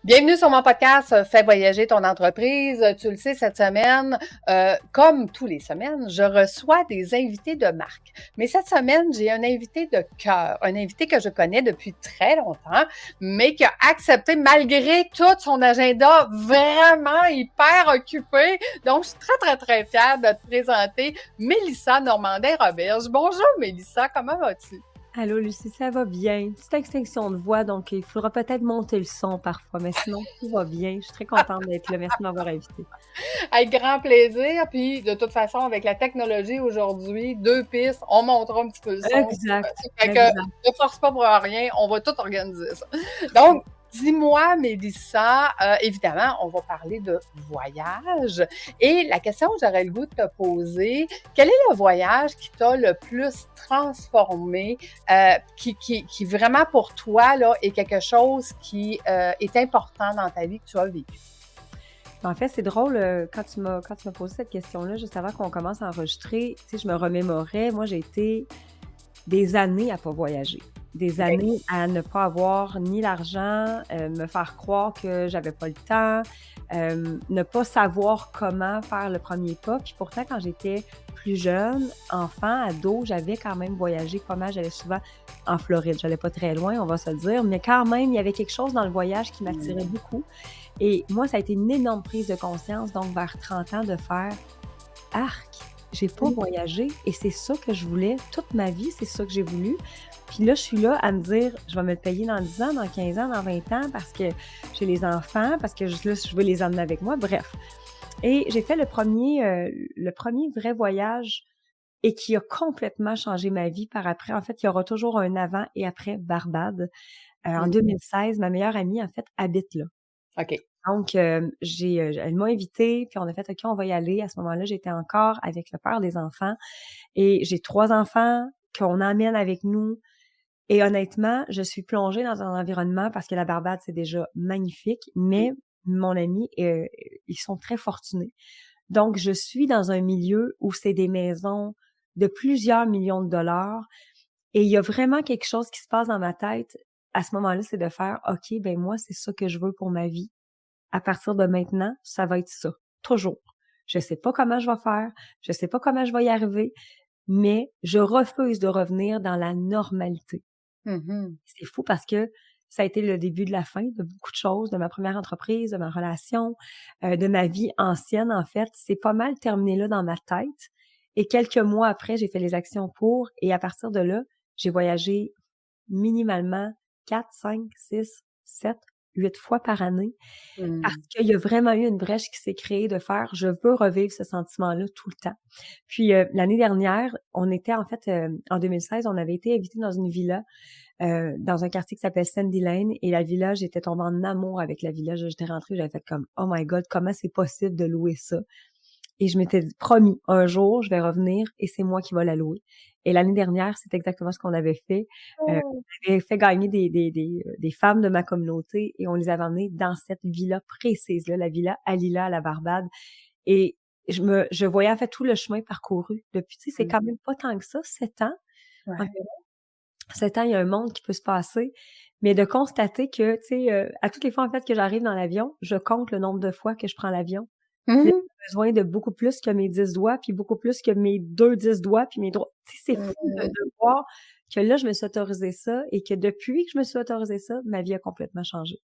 Bienvenue sur mon podcast Fais voyager ton entreprise. Tu le sais, cette semaine, comme tous les semaines, je reçois des invités de marque. Mais cette semaine, j'ai un invité de cœur, un invité que je connais depuis très longtemps, mais qui a accepté malgré tout son agenda vraiment hyper occupé. Donc, je suis très fière de te présenter Mélissa Normandin-Roberge. Bonjour Mélissa, comment vas-tu? Allô Lucie, ça va bien? Petite extinction de voix, donc il faudra peut-être monter le son parfois, mais sinon tout va bien. Je suis très contente d'être là. Merci de m'avoir invitée. Avec grand plaisir. Puis, de toute façon, avec la technologie aujourd'hui, deux pistes, on montera un petit peu le son. Exact, Fait que exact. ne force pas pour rien, on va tout organiser ça. Donc, dis-moi, Mélissa, évidemment, on va parler de voyage. Et la question que j'aurais le goût de te poser, quel est le voyage qui t'a le plus transformé, qui vraiment pour toi là, est quelque chose qui est important dans ta vie que tu as vécu? En fait, c'est drôle, quand tu m'as posé cette question-là, juste avant qu'on commence à enregistrer, tu sais, je me remémorais, moi j'ai été des années à pas voyager, des OK. années à ne pas avoir ni l'argent, me faire croire que j'avais pas le temps, ne pas savoir comment faire le premier pas. Puis pourtant, quand j'étais plus jeune, enfant, ado, j'avais quand même voyagé pas mal. J'allais souvent en Floride. J'allais pas très loin, on va se le dire, mais quand même, il y avait quelque chose dans le voyage qui m'attirait Mmh. beaucoup. Et moi, ça a été une énorme prise de conscience, donc vers 30 ans, de faire arc, j'ai pas voyagé et c'est ça que je voulais toute ma vie, c'est ça que j'ai voulu. Puis là, je suis là à me dire, je vais me le payer dans 10 ans, dans 15 ans, dans 20 ans parce que j'ai les enfants, parce que là, je veux les emmener avec moi, bref. Et j'ai fait le premier vrai voyage et qui a complètement changé ma vie par après. En fait, il y aura toujours un avant et après Barbade. En Mmh. 2016, ma meilleure amie, en fait, habite là. OK. Donc, elle m'a invitée, puis on a fait: «OK, on va y aller». À ce moment-là, j'étais encore avec le père des enfants et j'ai 3 enfants qu'on emmène avec nous et honnêtement, je suis plongée dans un environnement parce que la Barbade, c'est déjà magnifique, mais mon ami, ils sont très fortunés. Donc, je suis dans un milieu où c'est des maisons de plusieurs millions de dollars et il y a vraiment quelque chose qui se passe dans ma tête à ce moment-là, c'est de faire: «OK, ben moi, c'est ça que je veux pour ma vie. À partir de maintenant, ça va être ça, toujours. Je sais pas comment je vais faire, je sais pas comment je vais y arriver, mais je refuse de revenir dans la normalité». Mmh. C'est fou parce que ça a été le début de la fin de beaucoup de choses, de ma première entreprise, de ma relation, de ma vie ancienne, en fait. C'est pas mal terminé là dans ma tête et quelques mois après, j'ai fait les actions pour et à partir de là, j'ai voyagé minimalement 4, 5, 6, 7, 8 fois par année parce Mmh. qu'il y a vraiment eu une brèche qui s'est créée de faire: «Je veux revivre ce sentiment-là tout le temps». Puis, l'année dernière, on était en fait, en 2016, on avait été invités dans une villa, dans un quartier qui s'appelle Sandy Lane et la villa, j'étais tombée en amour avec la villa. J'étais rentrée, j'avais fait comme: «Oh my God, comment c'est possible de louer ça?» Et je m'étais promis: «Un jour, je vais revenir et c'est moi qui vais la louer». Et l'année dernière, c'est exactement ce qu'on avait fait. Oh! On avait fait gagner des femmes de ma communauté et on les avait emmenées dans cette villa précise-là, la villa Alila à la Barbade. Et je voyais en fait tout le chemin parcouru depuis, tu sais, c'est Mmh. quand même pas tant que ça, 7 ans. Ouais. Environ 7 ans, il y a un monde qui peut se passer, mais de constater que, tu sais, à toutes les fois en fait que j'arrive dans l'avion, je compte le nombre de fois que je prends l'avion. Puis là, Mmh. j'ai besoin de beaucoup plus que mes 10 doigts, puis beaucoup plus que mes 2 10 doigts, puis mes droits. Tu sais, c'est fou Mmh. de voir que là, je me suis autorisé ça et que depuis que je me suis autorisé ça, ma vie a complètement changé.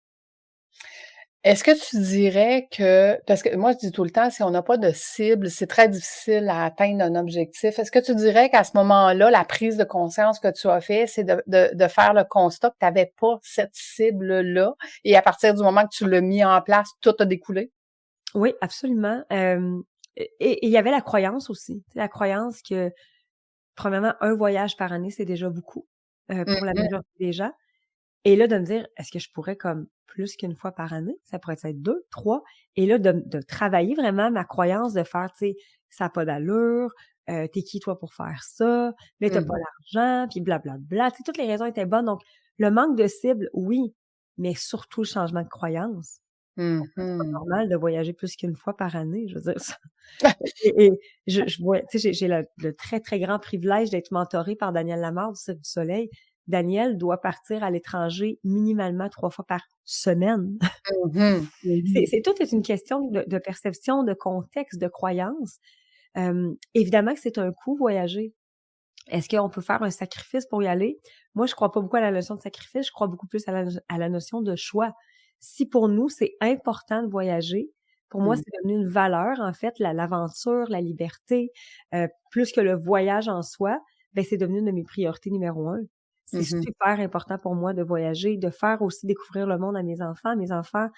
Est-ce que tu dirais que parce que moi je dis tout le temps, si on n'a pas de cible, c'est très difficile à atteindre un objectif. Est-ce que tu dirais qu'à ce moment-là, la prise de conscience que tu as fait, c'est de faire le constat que tu avais pas cette cible-là et à partir du moment que tu l'as mis en place, tout a découlé? Oui, absolument, et il y avait la croyance aussi, tu sais, la croyance que, premièrement, un voyage par année, c'est déjà beaucoup, pour la Mmh. majorité des gens. Et là, de me dire: «Est-ce que je pourrais comme plus qu'une fois par année? Ça pourrait être 2, 3». Et là, de travailler vraiment ma croyance de faire, tu sais: «Ça a pas d'allure, tu qui toi pour faire ça? Mais tu pas Mmh. l'argent», puis blablabla. Tu sais, toutes les raisons étaient bonnes. Donc le manque de cible, oui, mais surtout le changement de croyance. Mmh Pour moi, c'est pas mh. normal de voyager plus qu'une fois par année, je veux dire ça. Et je vois, tu sais, j'ai le très, très grand privilège d'être mentorée par Daniel Lamarre du Cirque du Soleil. Daniel doit partir à l'étranger minimalement 3 fois par semaine. Mhm. C'est tout est une question de perception, de contexte, de croyance. Évidemment que c'est un coût voyager. Est-ce qu'on peut faire un sacrifice pour y aller? Moi, je crois pas beaucoup à la notion de sacrifice, je crois beaucoup plus à la notion de choix. Si pour nous, c'est important de voyager, pour moi, Mhm. c'est devenu une valeur, en fait, l'aventure, la liberté, plus que le voyage en soi, ben c'est devenu une de mes priorités numéro un. C'est Mhm. super important pour moi de voyager, de faire aussi découvrir le monde à mes enfants. Mes enfants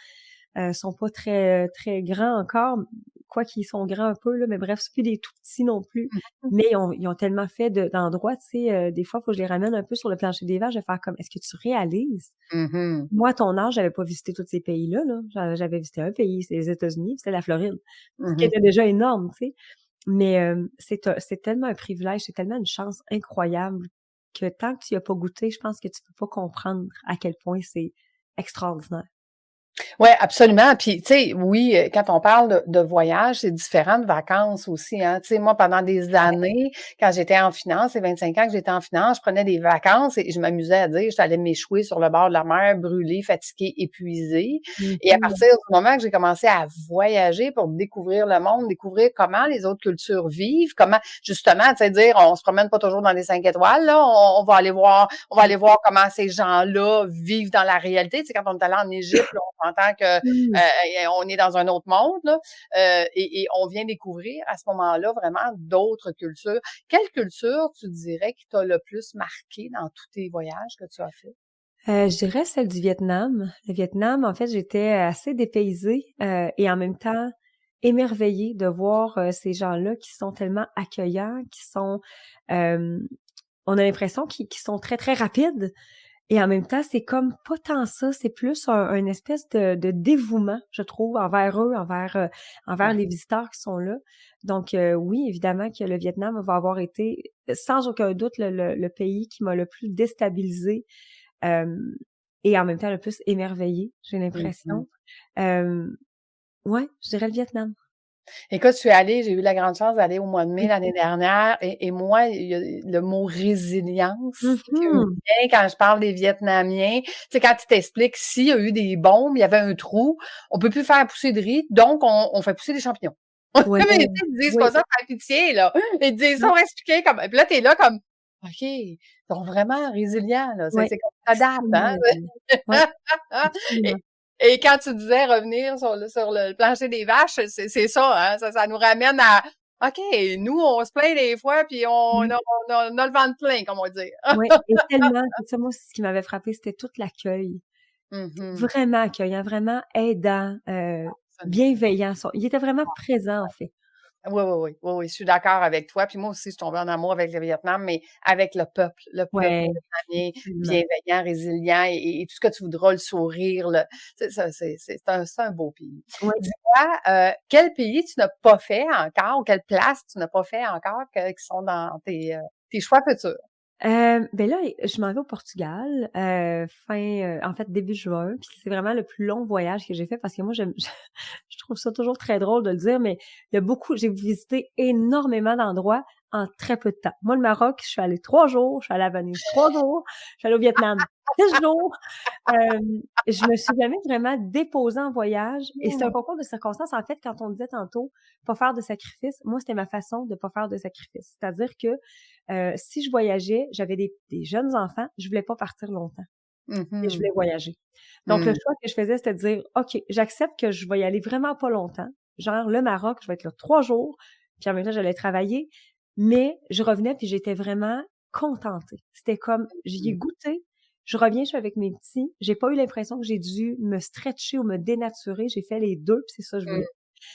sont pas très grands encore, quoi qu'ils sont grands un peu, là, mais bref, c'est plus des tout petits non plus. Mhm. Mais ils ont tellement fait d'endroits, tu sais, des fois, faut que je les ramène un peu sur le plancher des vaches, de faire comme, est-ce que tu réalises? Mhm. Moi, à ton âge, j'avais pas visité tous ces pays-là, là. J'avais visité un pays, c'est les États-Unis, puis c'était la Floride. Ce qui Mhm. était déjà énorme, tu sais. Mais c'est tellement un privilège, c'est tellement une chance incroyable que tant que tu y as pas goûté, je pense que tu peux pas comprendre à quel point c'est extraordinaire. Ouais, absolument. Puis, tu sais, oui, quand on parle de voyage, c'est différent de vacances aussi, hein. Tu sais, moi, pendant des années, quand j'étais en finance, c'est 25 ans que j'étais en finance, je prenais des vacances et je m'amusais à dire, j'allais m'échouer sur le bord de la mer, brûlée, fatiguée, épuisée. Et à Mhm. partir du moment que j'ai commencé à voyager pour découvrir le monde, découvrir comment les autres cultures vivent, comment, justement, tu sais, dire, on se promène pas toujours dans les 5 étoiles, là, on va aller voir comment ces gens-là vivent dans la réalité. Tu sais, quand on est allé en Égypte, là, on entend que Mhm. on est dans un autre monde, là, et on vient découvrir à ce moment-là vraiment d'autres cultures. Quelle culture tu dirais qui t'a le plus marqué dans tous tes voyages que tu as fait? Je dirais celle du Vietnam. Le Vietnam, en fait, j'étais assez dépaysée et en même temps émerveillée de voir ces gens-là qui sont tellement accueillants, qui sont, euh, on a l'impression qu'ils sont très, très rapides. Et en même temps, c'est comme pas tant ça, c'est plus un espèce de dévouement, je trouve, envers eux, envers Ouais. les visiteurs qui sont là. Donc oui, évidemment que le Vietnam va avoir été, sans aucun doute, le pays qui m'a le plus déstabilisée euh, et en même temps le plus émerveillée, j'ai Mhm. l'impression. Ouais, je dirais le Vietnam. Écoute, je suis allée, j'ai eu la grande chance d'aller au mois de mai l'année dernière et moi, il y a le mot résilience qui me Mhm. vient quand je parle des Vietnamiens. Tu sais, quand ils t'expliquent s'il y a eu des bombes, il y avait un trou, on peut plus faire pousser de riz, donc on fait pousser des champignons. Ouais, Mais tu sais, ils disent oui. pas ça par pitié, là. Ils disent ça pour expliquer comme. Puis là, t'es là comme OK, ils sont vraiment résilients, là. C'est Ouais, c'est comme ça s'adapte, extrêmement hein? résilient. Ouais, Et, absolument. et quand tu disais revenir sur le plancher des vaches, c'est ça, hein? Ça nous ramène à OK, nous, on se plaint des fois, puis Ouais. on a le ventre plein, comme on dit. Ouais, et tellement, c'est ça, moi, ce qui m'avait frappé, c'était tout l'accueil. Mhm. Vraiment accueillant, vraiment aidant, Absolument. bienveillant. Il était vraiment présent, en fait. Oui, oui, oui, oui, oui, je suis d'accord avec toi. Puis moi aussi, je suis tombée en amour avec le Vietnam, mais avec le peuple Ouais, vietnamien, absolument. bienveillant, résilient et tout ce que tu voudras, le sourire, c'est un beau pays. Ouais. Dis-moi, quel pays tu n'as pas fait encore ou quelle place tu n'as pas fait encore qui sont dans tes choix futurs? Ben là, je m'en vais au Portugal, en fait, début juin, puis c'est vraiment le plus long voyage que j'ai fait parce que moi, j'aime je trouve ça toujours très drôle de le dire, mais il y a beaucoup j'ai visité énormément d'endroits en très peu de temps. Moi, le Maroc, je suis allée 3 jours, je suis allée à Venise 3 jours, je suis allée au Vietnam 10 jours. Je me suis jamais vraiment déposée en voyage et c'est un Mmh. concours de circonstances. En fait, quand on disait tantôt pas faire de sacrifice, moi, c'était ma façon de pas faire de sacrifice. C'est-à-dire que si je voyageais, j'avais des jeunes enfants, je voulais pas partir longtemps et je Mhm. voulais voyager. Donc, le Mmh. choix que je faisais, c'était de dire, OK, j'accepte que je vais y aller vraiment pas longtemps. Genre, le Maroc, je vais être là 3 jours, puis en même temps, j'allais travailler, mais je revenais puis j'étais vraiment contentée. C'était comme, j'y ai Mmh. goûté, je reviens, je suis avec mes petits, j'ai pas eu l'impression que j'ai dû me stretcher ou me dénaturer, j'ai fait les 2 puis c'est ça que je Mmh. voulais.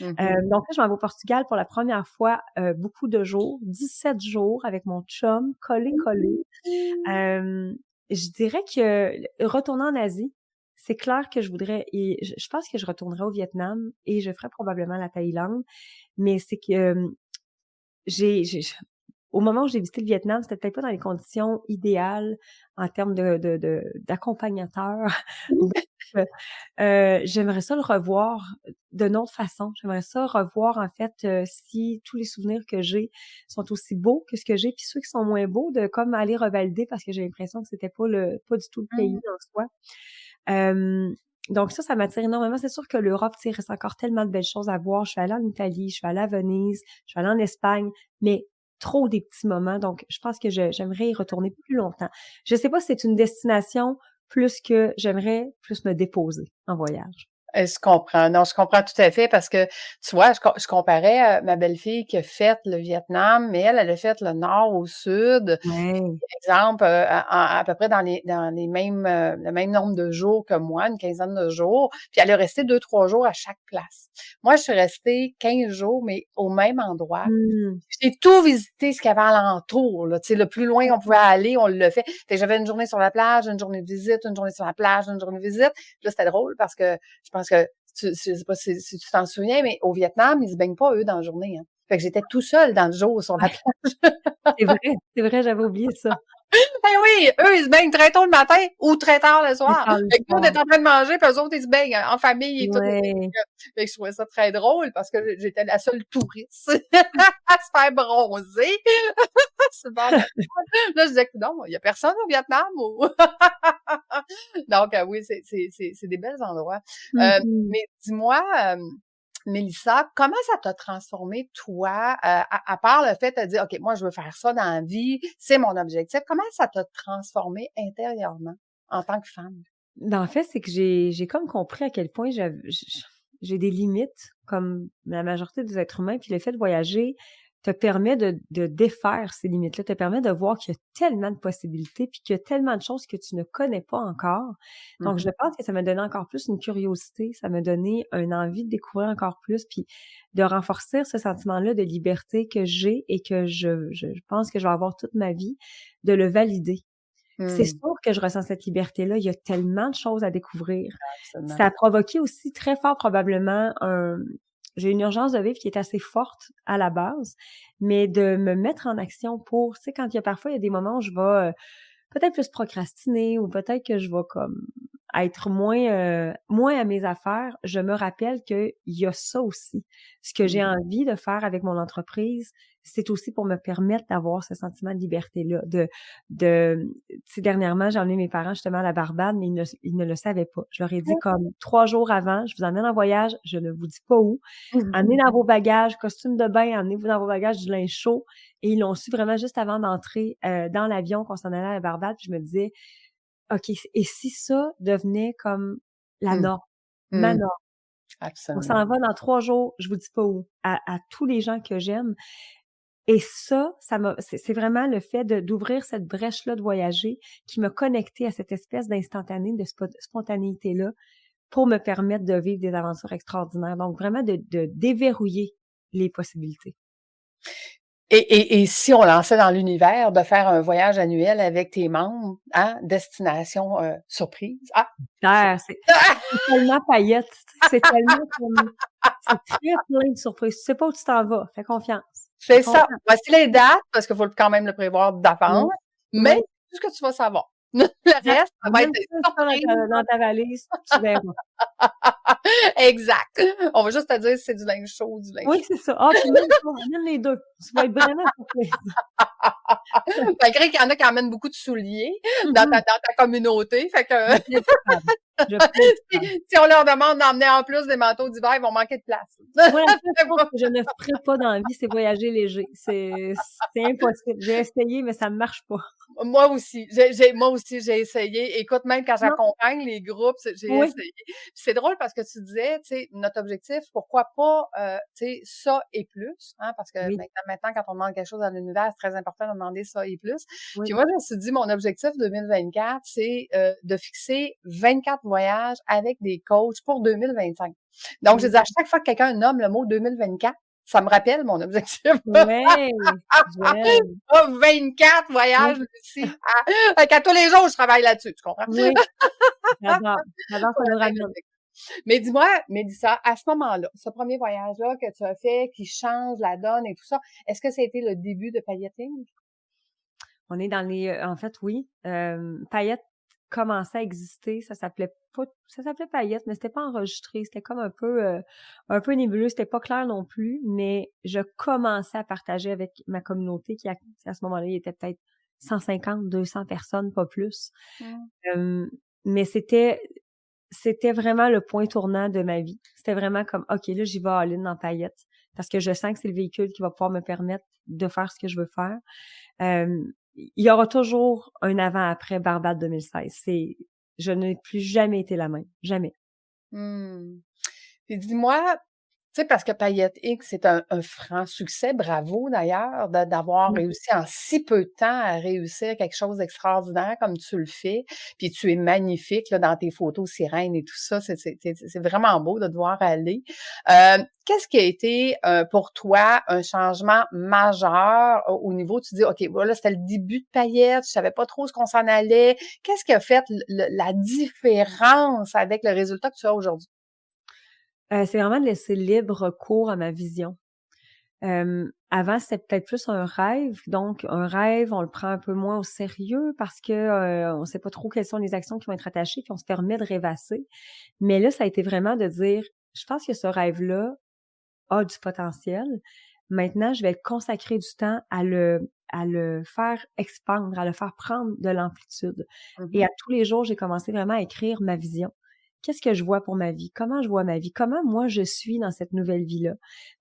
Mhm. Donc là, je m'en vais au Portugal pour la première fois, beaucoup de jours, 17 jours avec mon chum, collé, collé. Mmh. Euh, je dirais que retourner en Asie, c'est clair que je voudrais, et je pense que je retournerai au Vietnam et je ferai probablement la Thaïlande, mais c'est que j'ai au moment où j'ai visité le Vietnam, c'était peut-être pas dans les conditions idéales en termes d'accompagnateur. Donc, j'aimerais ça le revoir d'une autre façon. J'aimerais ça revoir, en fait, si tous les souvenirs que j'ai sont aussi beaux que ce que j'ai, puis ceux qui sont moins beaux, de comme aller revalider parce que j'ai l'impression que c'était pas du tout le pays Mmh. en soi. Donc ça m'attire énormément. C'est sûr que l'Europe, tu sais, il reste encore tellement de belles choses à voir. Je suis allée en Italie, je suis allée à Venise, je suis allée en Espagne, mais trop des petits moments. Donc, je pense que j'aimerais y retourner plus longtemps. Je sais pas si c'est une destination plus que j'aimerais plus me déposer en voyage. Je comprends. Non, je comprends tout à fait parce que, tu vois, je comparais ma belle-fille qui a fait le Vietnam, mais elle a fait le nord au sud. Ouais. Exemple, à peu près dans les mêmes, le même nombre de jours que moi, une quinzaine de jours. Puis elle est restée 2, 3 jours à chaque place. Moi, je suis restée 15 jours, mais au même endroit. Mmh. J'ai tout visité ce qu'il y avait alentour, là. Tu sais, le plus loin qu'on pouvait aller, on l'a fait. Fait que j'avais une journée sur la plage, une journée de visite, une journée sur la plage, une journée de visite. Puis là, c'était drôle parce que je pense que je sais pas si tu t'en souviens, mais au Vietnam, ils se baignent pas, eux, dans la journée, hein. Fait que j'étais tout seul dans le jour sur la plage. C'est vrai, j'avais oublié ça. Ben oui, eux, ils se baignent très tôt le matin ou très tard le Plus soir. tard le Fait que nous, on soir. est en train de manger, puis eux autres, ils se baignent en famille et tout. Ouais. Fait que je trouvais ça très drôle parce que j'étais la seule touriste à se faire bronzer. Super. Là, je disais que non, il y a personne au Vietnam ou... Donc, oui, c'est des bels endroits. Mmh. Mais dis-moi, Mélissa, comment ça t'a transformé, toi, à part le fait de dire, OK, moi, je veux faire ça dans la vie, c'est mon objectif. Comment ça t'a transformé intérieurement en tant que femme? Ben, en fait, c'est que j'ai comme compris à quel point j'ai des limites, comme la majorité des êtres humains, puis le fait de voyager te permet de défaire ces limites-là, te permet de voir qu'il y a tellement de possibilités, puis qu'il y a tellement de choses que tu ne connais pas encore. Donc, je Mhm. pense que ça m'a donné encore plus une curiosité, ça m'a donné une envie de découvrir encore plus, puis de renforcer ce sentiment-là de liberté que j'ai et que je pense que je vais avoir toute ma vie, de le valider. C'est Mm, sûr que je ressens cette liberté-là. Il y a tellement de choses à découvrir. absolument. Ça a provoqué aussi très fort probablement j'ai une urgence de vivre qui est assez forte à la base, mais de me mettre en action pour, tu sais, quand il y a des moments où je vais peut-être plus procrastiner ou peut-être que je vais comme être moins à mes affaires, je me rappelle qu'il y a ça aussi. Ce que j'ai Mhm. envie de faire avec mon entreprise, c'est aussi pour me permettre d'avoir ce sentiment de liberté-là. Tu sais, dernièrement, j'ai emmené mes parents justement à la Barbade, mais ils ne le savaient pas. Je leur ai dit comme 3 jours avant, je vous emmène en voyage, je ne vous dis pas où. Amenez dans vos bagages, costume de bain, amenez-vous dans vos bagages du linge chaud. Et ils l'ont su vraiment juste avant d'entrer dans l'avion qu'on s'en allait à la Barbade. Puis je me disais, OK, et si ça devenait comme la Mm, norme, ma mm, norme? On absolument. s'en va dans 3 jours, je vous dis pas où, à tous les gens que j'aime. Et c'est vraiment le fait d'ouvrir cette brèche-là de voyager qui m'a connectée à cette espèce d'instantané, de spontanéité-là pour me permettre de vivre des aventures extraordinaires. Donc vraiment de déverrouiller les possibilités. Et si on lançait dans l'univers de faire un voyage annuel avec tes membres, hein, destination surprise. Ah! C'est tellement paillettes, c'est tellement comme c'est très plein de surprises. Tu sais pas où tu t'en vas, fais confiance. Fais C'est ça. confiance. Voici les dates, parce qu'il faut quand même le prévoir Ouais, d'avance, mais ouais, tout ce que tu vas savoir. Le exact. reste, ça va être Amène des ça dans surprises. dans ta valise, tu verras. Exact. On va juste te dire si c'est du linge chaud ou du linge Oui, froid. c'est ça. Ah, puis même pas, amène les 2. Tu vas être vraiment surprise. Malgré qu'il y en a qui emmènent beaucoup de souliers Mmh. dans ta communauté. Fait que Je plaide coupable. Je plaide coupable. si on leur demande d'emmener en plus des manteaux d'hiver, ils vont manquer de place. Moi, la seule chose que je ne ferai pas dans la vie, c'est voyager léger. C'est impossible. J'ai essayé, mais ça ne marche pas. Moi aussi, moi aussi, j'ai essayé. Écoute, même quand Non. j'accompagne les groupes, j'ai Oui, essayé. Puis c'est drôle parce que tu disais, tu sais, notre objectif, pourquoi pas, tu sais, ça et plus, hein, parce que oui, maintenant, quand on demande quelque chose dans l'univers, c'est très important de demander ça et plus. Puis oui. moi, je me suis dit, mon objectif 2024, c'est de fixer 24 voyages avec des coachs pour 2025. Donc, j'ai Mmh. dit, à chaque fois que quelqu'un nomme le mot 2024, ça me rappelle mon objectif. Ouais, j'aime. Ah, 24 Oui, voyages ici. Fait qu'à tous les jours, je travaille là-dessus, tu comprends? oui, j'adore. J'adore, Pour ça nous atteindre ramène. l'objectif. Mais dis-moi, Mélissa, à ce moment-là, ce premier voyage-là que tu as fait, qui change la donne et tout ça, est-ce que ça a été le début de Pailleting? On est dans les en fait, oui, Paillettes commençait à exister, ça s'appelait Paillettes, mais c'était pas enregistré, c'était comme un peu nébuleux, c'était pas clair non plus, mais je commençais à partager avec ma communauté à ce moment-là, il était peut-être 150, 200 personnes, pas plus. Mmh. Mais c'était vraiment le point tournant de ma vie. C'était vraiment comme, OK, là, j'y vais all-in dans Paillettes parce que je sens que c'est le véhicule qui va pouvoir me permettre de faire ce que je veux faire. Il y aura toujours un avant-après Barbade 2016. Je n'ai plus jamais été la même. Jamais. Mmh. Puis dis-moi, tu sais, parce que Paillettes X, c'est un franc succès. Bravo d'ailleurs d'avoir réussi en si peu de temps à réussir quelque chose d'extraordinaire comme tu le fais. Puis tu es magnifique là, dans tes photos sirènes et tout ça. C'est vraiment beau de te voir aller. Qu'est-ce qui a été pour toi un changement majeur au niveau, tu dis, OK, voilà, c'était le début de Paillettes, je savais pas trop ce qu'on s'en allait. Qu'est-ce qui a fait la différence avec le résultat que tu as aujourd'hui? C'est vraiment de laisser libre cours à ma vision. Avant, c'était peut-être plus un rêve. Donc, un rêve, on le prend un peu moins au sérieux parce que on sait pas trop quelles sont les actions qui vont être attachées, puis on se permet de rêvasser. Mais là, ça a été vraiment de dire, je pense que ce rêve-là a du potentiel. Maintenant, je vais consacrer du temps à le faire expandre, à le faire prendre de l'amplitude. Et Mhm. à tous les jours, j'ai commencé vraiment à écrire ma vision. Qu'est-ce que je vois pour ma vie? Comment je vois ma vie? Comment moi je suis dans cette nouvelle vie-là?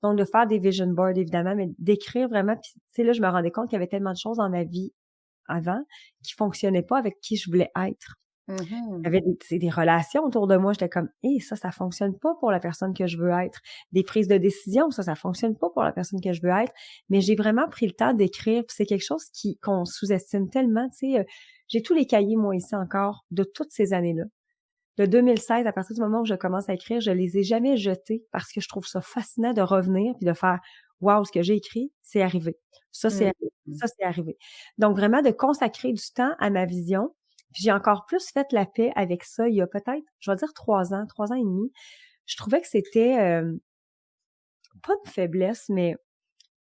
Donc, de faire des vision boards, évidemment, mais d'écrire vraiment. Puis, tu sais, là, je me rendais compte qu'il y avait tellement de choses dans ma vie avant qui fonctionnaient pas avec qui je voulais être. Il y Mhm. avait des relations autour de moi, j'étais comme, ça fonctionne pas pour la personne que je veux être. Des prises de décision, ça fonctionne pas pour la personne que je veux être. Mais j'ai vraiment pris le temps d'écrire, puis c'est quelque chose qu'on sous-estime tellement, tu sais. J'ai tous les cahiers, moi, ici encore, de toutes ces années-là. De 2016, à partir du moment où je commence à écrire, je les ai jamais jetés parce que je trouve ça fascinant de revenir puis de faire, wow, ce que j'ai écrit, c'est arrivé. Ça, c'est arrivé. Mhm. Ça, c'est arrivé. Donc, vraiment de consacrer du temps à ma vision. Puis j'ai encore plus fait la paix avec ça il y a peut-être, je vais dire 3 ans et demi. Je trouvais que c'était pas une faiblesse, mais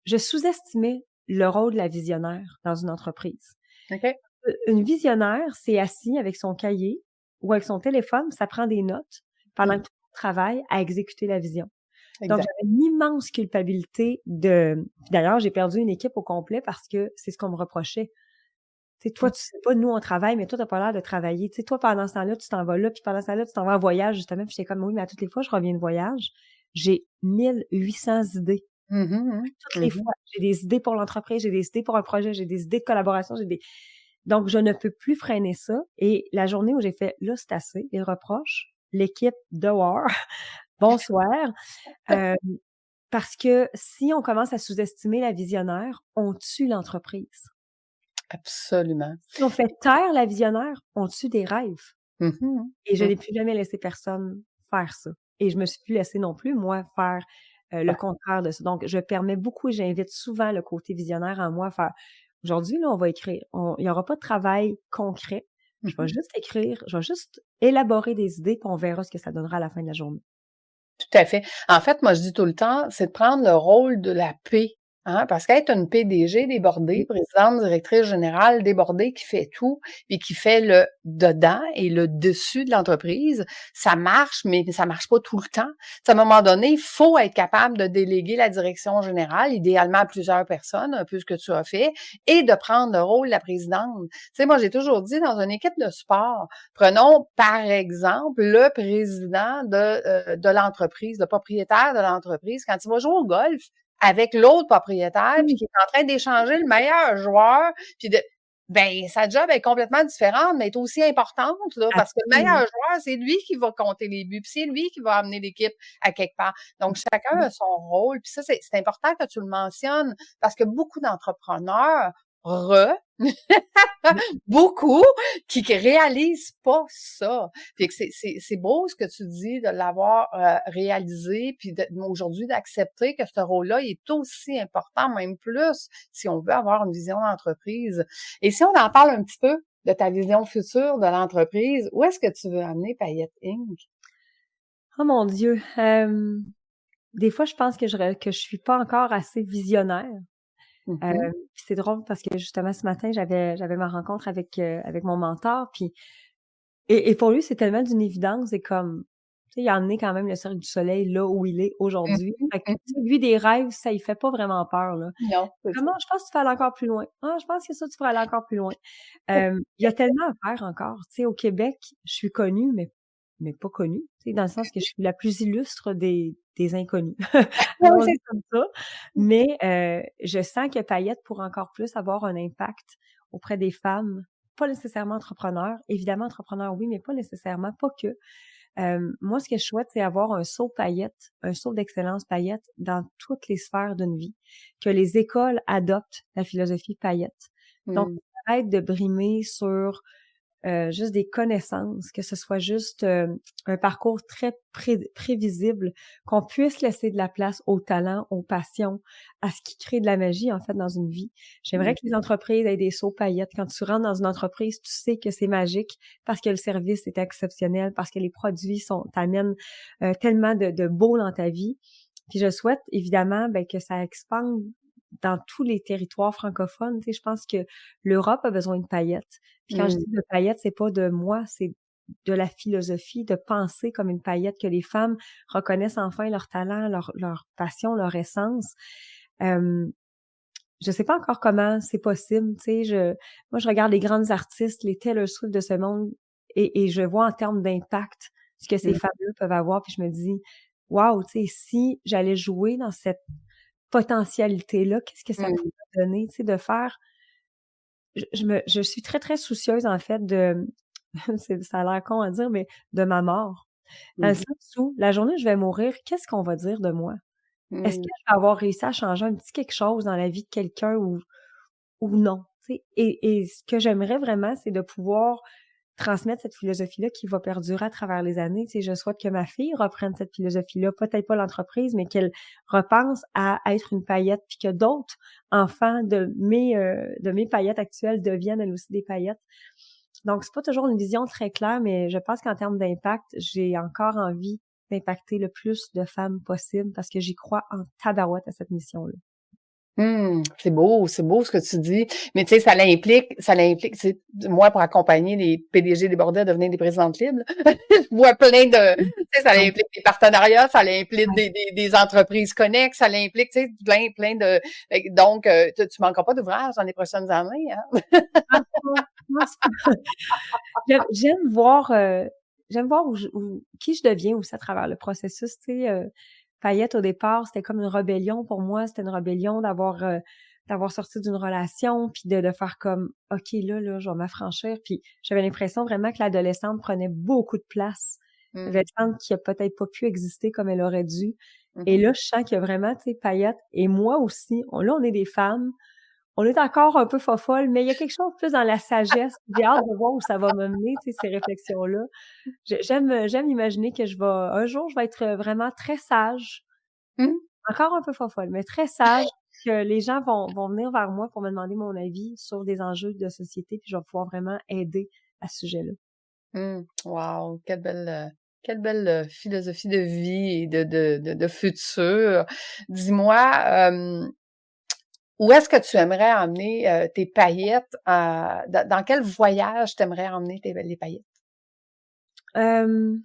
je sous-estimais le rôle de la visionnaire dans une entreprise. OK. Une visionnaire, c'est assis avec son cahier ou avec son téléphone, ça prend des notes pendant Mhm. que tout le monde travaille à exécuter la vision. Donc, Exact. j'avais une immense culpabilité d'ailleurs, j'ai perdu une équipe au complet parce que c'est ce qu'on me reprochait. Tu sais, toi, tu sais pas, nous, on travaille, mais toi, t'as pas l'air de travailler. Tu sais, toi, pendant ce temps-là, tu t'en vas là, puis pendant ce temps-là, tu t'en vas en voyage, justement. Puis j'étais comme, oui, mais à toutes les fois, je reviens de voyage, j'ai 1800 idées. Mhm. Toutes les Mhm. fois. J'ai des idées pour l'entreprise, j'ai des idées pour un projet, j'ai des idées de collaboration, donc, je ne peux plus freiner ça. Et la journée où j'ai fait, là, c'est assez, les reproches, l'équipe dehors, bonsoir. Euh, Parce que si on commence à sous-estimer la visionnaire, on tue l'entreprise. Absolument. Si on fait taire la visionnaire, on tue des rêves. Mhm. Et je Mhm. n'ai plus jamais laissé personne faire ça. Et je me suis plus laissée non plus, moi, faire le Ouais. contraire de ça. Donc, je permets beaucoup et j'invite souvent le côté visionnaire en moi à faire, aujourd'hui, là, on va écrire. Il n'y aura pas de travail concret. Je vais Mhm. juste écrire, je vais juste élaborer des idées, puis on verra ce que ça donnera à la fin de la journée. Tout à fait. En fait, moi, je dis tout le temps, c'est de prendre le rôle de la paix. Hein, parce qu'être une PDG débordée, Oui. présidente, directrice générale débordée qui fait tout, puis qui fait le dedans et le dessus de l'entreprise, ça marche, mais ça marche pas tout le temps. À un moment donné, il faut être capable de déléguer la direction générale, idéalement à plusieurs personnes, un peu ce que tu as fait, et de prendre le rôle de la présidente. Tu sais, moi, j'ai toujours dit, dans une équipe de sport, prenons par exemple le président de l'entreprise, le propriétaire de l'entreprise, quand il va jouer au golf, avec l'autre propriétaire, puis Oui. qui est en train d'échanger le meilleur joueur, puis ben sa job est complètement différente, mais est aussi importante là, parce que le meilleur Absolument. joueur, c'est lui qui va compter les buts, puis c'est lui qui va amener l'équipe à quelque part. Donc chacun a son rôle, puis ça c'est important que tu le mentionnes parce que beaucoup d'entrepreneurs beaucoup qui réalisent pas ça. Fait que c'est beau ce que tu dis de l'avoir réalisé, puis aujourd'hui d'accepter que ce rôle-là est aussi important, même plus, si on veut avoir une vision d'entreprise. Et si on en parle un petit peu de ta vision future de l'entreprise, où est-ce que tu veux amener Paillette Inc? Oh mon Dieu! Des fois, je pense que je suis pas encore assez visionnaire. Mhm. Puis c'est drôle parce que justement ce matin, j'avais ma rencontre avec mon mentor, puis et pour lui, c'est tellement d'une évidence, c'est comme, tu sais, il a emmené quand même le Cirque du Soleil là où il est aujourd'hui. Mhm. Fait que, tu sais, Mhm. lui, des rêves, ça lui fait pas vraiment peur, là. Non, c'est ça. Comment je pense que tu peux aller encore plus loin. Ah, je pense que ça, tu pourrais aller encore plus loin. Il y a tellement à faire encore. Tu sais, au Québec, je suis connue, mais pas connue. Tu sais, dans le sens que je suis la plus illustre des inconnus. Oui, Allons-y c'est comme ça. Mais je sens que Payette pourrait encore plus avoir un impact auprès des femmes, pas nécessairement entrepreneurs. Évidemment, entrepreneurs, oui, mais pas nécessairement, pas que. Moi, ce que je souhaite, c'est avoir un saut Payette, un saut d'excellence Payette dans toutes les sphères d'une vie, que les écoles adoptent la philosophie Payette. Donc, ça. arrête de brimer sur juste des connaissances, que ce soit juste un parcours très prévisible, qu'on puisse laisser de la place au talent, aux passions, à ce qui crée de la magie, en fait, dans une vie. J'aimerais que les entreprises aient des sauts paillettes. Quand tu rentres dans une entreprise, tu sais que c'est magique parce que le service est exceptionnel, parce que les produits t'amènent tellement de beau dans ta vie. Puis je souhaite évidemment ben, que ça expande dans tous les territoires francophones. Tu sais, je pense que l'Europe a besoin de paillettes. Puis quand je Mm. dis de paillettes, c'est pas de moi, c'est de la philosophie, de penser comme une paillette, que les femmes reconnaissent enfin leur talent, leur passion, leur essence. Je sais pas encore comment c'est possible, tu sais, moi je regarde les grandes artistes, les Taylor Swift de ce monde, et je vois en termes d'impact ce que ces Mm. femmes-là peuvent avoir, puis je me dis, waouh, tu sais, si j'allais jouer dans cette potentialité-là, qu'est-ce que ça Mm. pourrait donner, tu sais, de faire je suis très, très soucieuse, en fait, ça a l'air con à dire, mais de ma mort. Dans le Mhm. sens où, la journée où je vais mourir, qu'est-ce qu'on va dire de moi? Est-ce que Mm. je vais avoir réussi à changer un petit quelque chose dans la vie de quelqu'un ou non? Tu sais? Et ce que j'aimerais vraiment, c'est de pouvoir transmettre cette philosophie-là qui va perdurer à travers les années. Tu sais, je souhaite que ma fille reprenne cette philosophie-là, peut-être pas l'entreprise, mais qu'elle repense à être une paillette, puis que d'autres enfants de mes paillettes actuelles deviennent elles aussi des paillettes. Donc, c'est pas toujours une vision très claire, mais je pense qu'en termes d'impact, j'ai encore envie d'impacter le plus de femmes possible parce que j'y crois en tabarouette à cette mission-là. C'est beau ce que tu dis. Mais tu sais, ça l'implique, tu sais, moi, pour accompagner les PDG des bordels à devenir des présidentes libres, je vois plein de, tu sais, ça Ouais, implique des partenariats, ça implique ouais. des entreprises connexes, ça implique, tu sais, plein de, donc, tu manqueras pas d'ouvrage dans les prochaines années, hein? Je pense pas. J'aime voir qui je deviens aussi à travers le processus, tu sais, Payette, au départ, c'était comme une rébellion pour moi. C'était une rébellion d'avoir sorti d'une relation, puis de faire comme, OK, là, je vais m'affranchir. Puis j'avais l'impression vraiment que l'adolescente prenait beaucoup de place. Mmh. L'adolescente qui a peut-être pas pu exister comme elle aurait dû. Et Mmh. là, je sens qu'il y a vraiment, tu sais, Payette et moi aussi, on est des femmes, on est encore un peu fofolles, mais il y a quelque chose de plus dans la sagesse. J'ai hâte de voir où ça va me mener, tu sais, ces réflexions-là. J'aime imaginer que un jour, je vais être vraiment très sage, Mmh. encore un peu fofolle, mais très sage, que les gens vont venir vers moi pour me demander mon avis sur des enjeux de société, puis je vais pouvoir vraiment aider à ce sujet-là. Mmh. Wow! Quelle belle, philosophie de vie et de futur. Dis-moi, où est-ce que tu aimerais emmener, tes paillettes, dans quel voyage tu aimerais emmener les paillettes? Hem,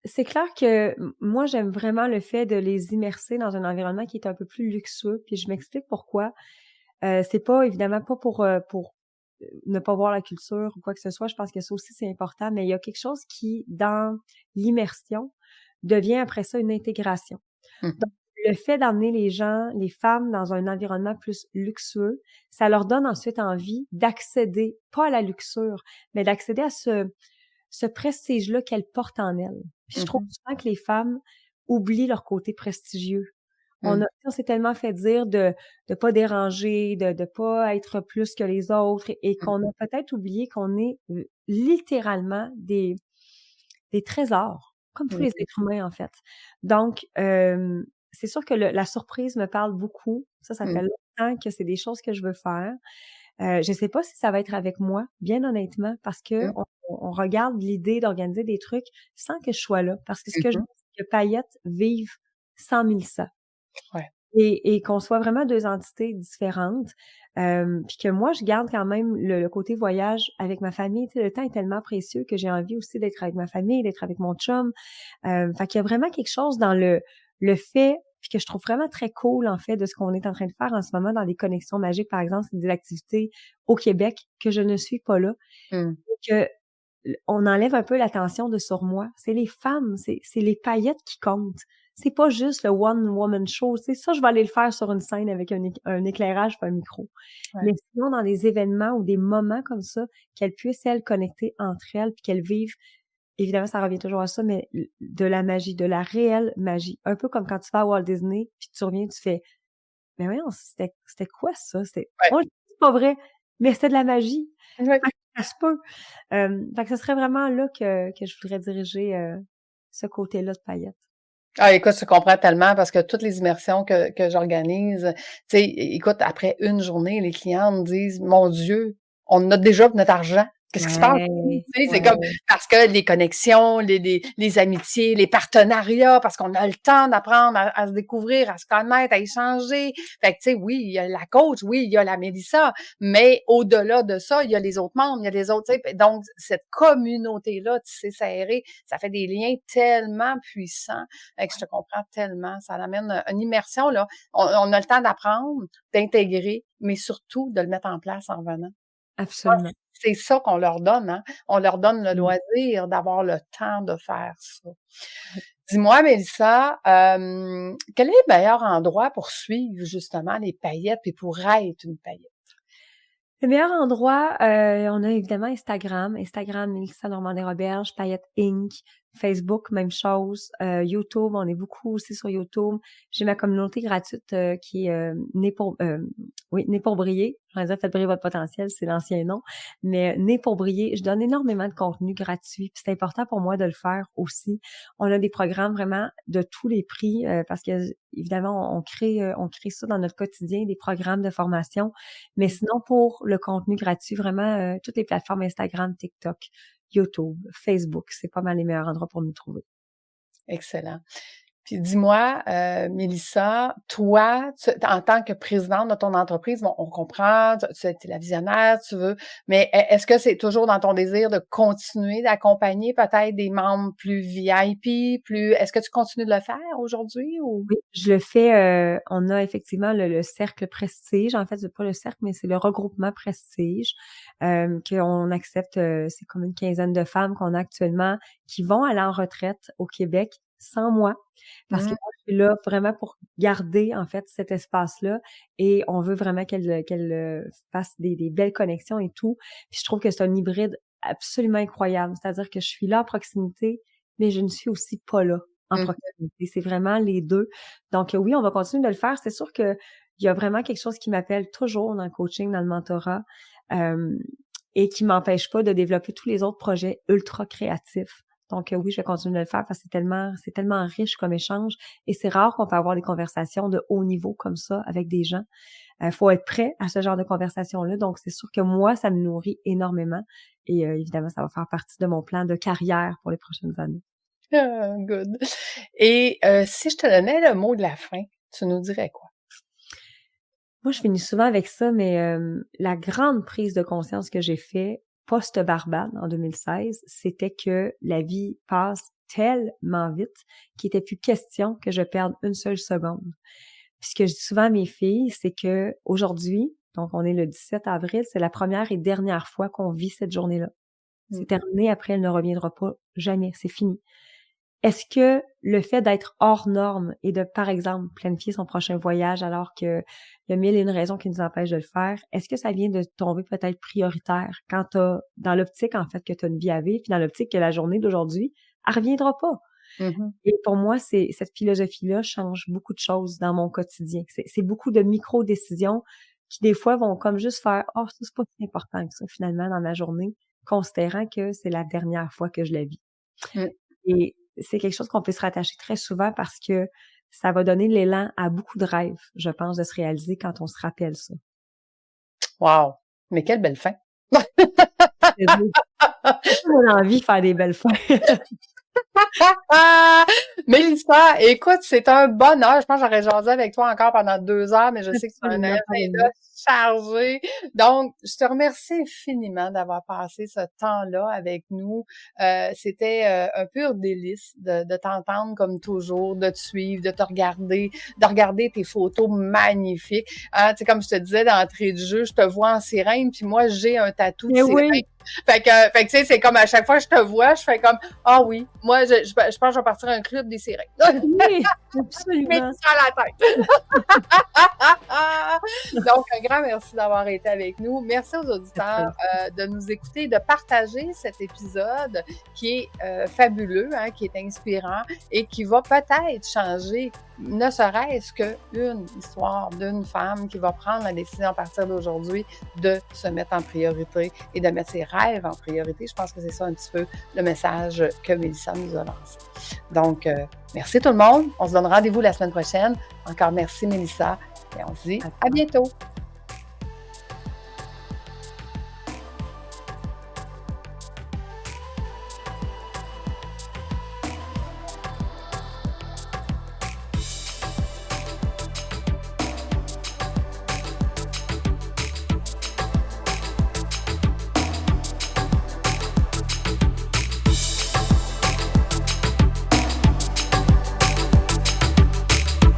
c'est clair que moi, j'aime vraiment le fait de les immerser dans un environnement qui est un peu plus luxueux, puis je m'explique pourquoi. C'est pas évidemment pas pour ne pas voir la culture ou quoi que ce soit. Je pense que ça aussi, c'est important, mais il y a quelque chose qui, dans l'immersion, devient après ça une intégration. Mmh. Donc, le fait d'emmener les gens, les femmes dans un environnement plus luxueux, ça leur donne ensuite envie d'accéder, pas à la luxure, mais d'accéder à ce prestige-là qu'elles portent en elles. Puis je trouve Mmh. souvent que les femmes oublient leur côté prestigieux. Mmh. On s'est tellement fait dire de pas déranger, de pas être plus que les autres et Mmh. qu'on a peut-être oublié qu'on est littéralement des trésors, comme tous Mmh. les êtres humains, en fait. Donc, c'est sûr que la surprise me parle beaucoup. Ça fait Mmh. longtemps que c'est des choses que je veux faire. Je sais pas si ça va être avec moi, bien honnêtement, parce que Mmh. on regarde l'idée d'organiser des trucs sans que je sois là. Parce que ce que je Mmh. veux, c'est que Paillettes vive 100 000 ça. Ouais. Et qu'on soit vraiment 2 entités différentes, puis que moi, je garde quand même le côté voyage avec ma famille. Tu sais, le temps est tellement précieux que j'ai envie aussi d'être avec ma famille, d'être avec mon chum. Fait qu'il y a vraiment quelque chose dans le fait, puis que je trouve vraiment très cool, en fait, de ce qu'on est en train de faire en ce moment dans les connexions magiques, par exemple, c'est des activités au Québec que je ne suis pas là, Mmh. que on enlève un peu l'attention de sur moi. C'est les femmes, c'est les paillettes qui comptent. C'est pas juste le one woman show. C'est ça, je vais aller le faire sur une scène avec un éclairage, pas un micro. Ouais. Mais sinon, dans des événements ou des moments comme ça, qu'elles puissent elles connecter entre elles, puis qu'elles vivent. Évidemment, ça revient toujours à ça, mais de la magie, de la réelle magie. Un peu comme quand tu vas à Walt Disney, puis tu reviens, tu fais, mais voyons, c'était quoi ça? Ouais. Moi, je dis, c'est pas vrai, mais c'était de la magie. Ouais. Fait que ça se peut. Fait que ce serait vraiment là que je voudrais diriger ce côté-là de paillettes. Ah, écoute, je comprends tellement parce que toutes les immersions que j'organise, tu sais, écoute, après une journée, les clients me disent: «Mon Dieu, on a déjà notre argent. Qu'est-ce qui se passe ici?» Ouais, Tu sais, c'est comme ouais. parce que les connexions, les amitiés, les partenariats, parce qu'on a le temps d'apprendre à se découvrir, à se connaître, à échanger. Fait que, tu sais, oui, il y a la coach, oui, il y a la Mélissa, mais au-delà de ça, il y a les autres membres, il y a les autres, tu sais. Donc, cette communauté-là tissée serrée, ça fait des liens tellement puissants. Fait que je te comprends tellement. Ça amène une immersion, là. On a le temps d'apprendre, d'intégrer, mais surtout de le mettre en place en revenant. Je pense que Absolument. c'est ça qu'on leur donne, hein. On leur donne le Mmh. loisir d'avoir le temps de faire ça. Dis-moi, Mélissa, quel est le meilleur endroit pour suivre justement les paillettes et pour être une paillette? Le meilleur endroit, on a évidemment Instagram, Mélissa Normandin-Roberge, Paillettes Inc., Facebook, même chose, YouTube, on est beaucoup aussi sur YouTube. J'ai ma communauté gratuite qui est Née pour briller. J'en dire faites briller votre potentiel, c'est l'ancien nom, mais Née pour briller. Je donne énormément de contenu gratuit, puis c'est important pour moi de le faire aussi. On a des programmes vraiment de tous les prix parce que évidemment on crée ça dans notre quotidien, des programmes de formation. Mais sinon, pour le contenu gratuit, vraiment, toutes les plateformes Instagram, TikTok, YouTube, Facebook, c'est pas mal les meilleurs endroits pour nous trouver. Excellent. Puis dis-moi, Mélissa, toi, en tant que présidente de ton entreprise, bon, on comprend, tu es la visionnaire, tu veux, mais est-ce que c'est toujours dans ton désir de continuer d'accompagner peut-être des membres plus VIP, est-ce que tu continues de le faire aujourd'hui ou? Oui, je le fais, on a effectivement le cercle Prestige. En fait, c'est pas le cercle, mais c'est le regroupement Prestige, qu'on accepte, c'est comme une quinzaine de femmes qu'on a actuellement qui vont aller en retraite au Québec sans moi. Parce que Mmh. moi, je suis là vraiment pour garder, en fait, cet espace-là et on veut vraiment qu'elle fasse des belles connexions et tout. Puis je trouve que c'est un hybride absolument incroyable. C'est-à-dire que je suis là en proximité, mais je ne suis aussi pas là en Mmh. proximité. C'est vraiment les deux. Donc oui, on va continuer de le faire. C'est sûr que il y a vraiment quelque chose qui m'appelle toujours dans le coaching, dans le mentorat, euh, et qui m'empêche pas de développer tous les autres projets ultra créatifs. Donc oui, je vais continuer de le faire parce que c'est tellement riche comme échange et c'est rare qu'on peut avoir des conversations de haut niveau comme ça avec des gens. Faut être prêt à ce genre de conversation-là. Donc c'est sûr que moi, ça me nourrit énormément et évidemment, ça va faire partie de mon plan de carrière pour les prochaines années. Ah, good. Et si je te donnais le mot de la fin, tu nous dirais quoi? Moi, je finis souvent avec ça, mais la grande prise de conscience que j'ai fait post-Barbade en 2016, c'était que la vie passe tellement vite qu'il n'était plus question que je perde une seule seconde. Puis ce que je dis souvent à mes filles, c'est que aujourd'hui, donc on est le 17 avril, c'est la première et dernière fois qu'on vit cette journée-là. C'est Mmh. terminé, après elle ne reviendra pas jamais, c'est fini. Est-ce que le fait d'être hors norme et de, par exemple, planifier son prochain voyage alors que il y a mille et une raisons qui nous empêchent de le faire, est-ce que ça vient de tomber peut-être prioritaire quand t'as, dans l'optique, en fait, que tu as une vie à vivre, puis dans l'optique que la journée d'aujourd'hui, elle reviendra pas? Mmh. Et pour moi, cette philosophie-là change beaucoup de choses dans mon quotidien. C'est beaucoup de micro-décisions qui, des fois, vont comme juste faire, oh, ça, c'est pas si important que ça, finalement, dans ma journée, considérant que c'est la dernière fois que je la vis. Mmh. Et c'est quelque chose qu'on peut se rattacher très souvent parce que ça va donner l'élan à beaucoup de rêves, je pense, de se réaliser quand on se rappelle ça. Wow! Mais quelle belle fin! On a envie de faire des belles fins. Mélissa, écoute, c'est un bonheur. Je pense que j'aurais jasé avec toi encore pendant 2 heures, mais je sais que tu as un Absolument, agenda chargé. Donc, je te remercie infiniment d'avoir passé ce temps-là avec nous. C'était un pur délice de t'entendre comme toujours, de te suivre, de regarder tes photos magnifiques. Hein, tu sais, comme je te disais d'entrée de jeu, je te vois en sirène, puis moi, j'ai un tatou de Mais sirène. oui, Fait que tu sais, c'est comme à chaque fois que je te vois, je fais comme ah oui, moi je pense que je vais partir à un club des sirènes. oui, Mais absolument. ça à la tête. Donc, un grand merci d'avoir été avec nous. Merci aux auditeurs de nous écouter et de partager cet épisode qui est fabuleux, hein, qui est inspirant et qui va peut-être changer, ne serait-ce qu'une histoire d'une femme qui va prendre la décision à partir d'aujourd'hui de se mettre en priorité et de mettre ses rêves en priorité. Je pense que c'est ça un petit peu le message que Mélissa nous a lancé. Donc, merci tout le monde. On se donne rendez-vous la semaine prochaine. Encore merci Mélissa et on se dit à bientôt.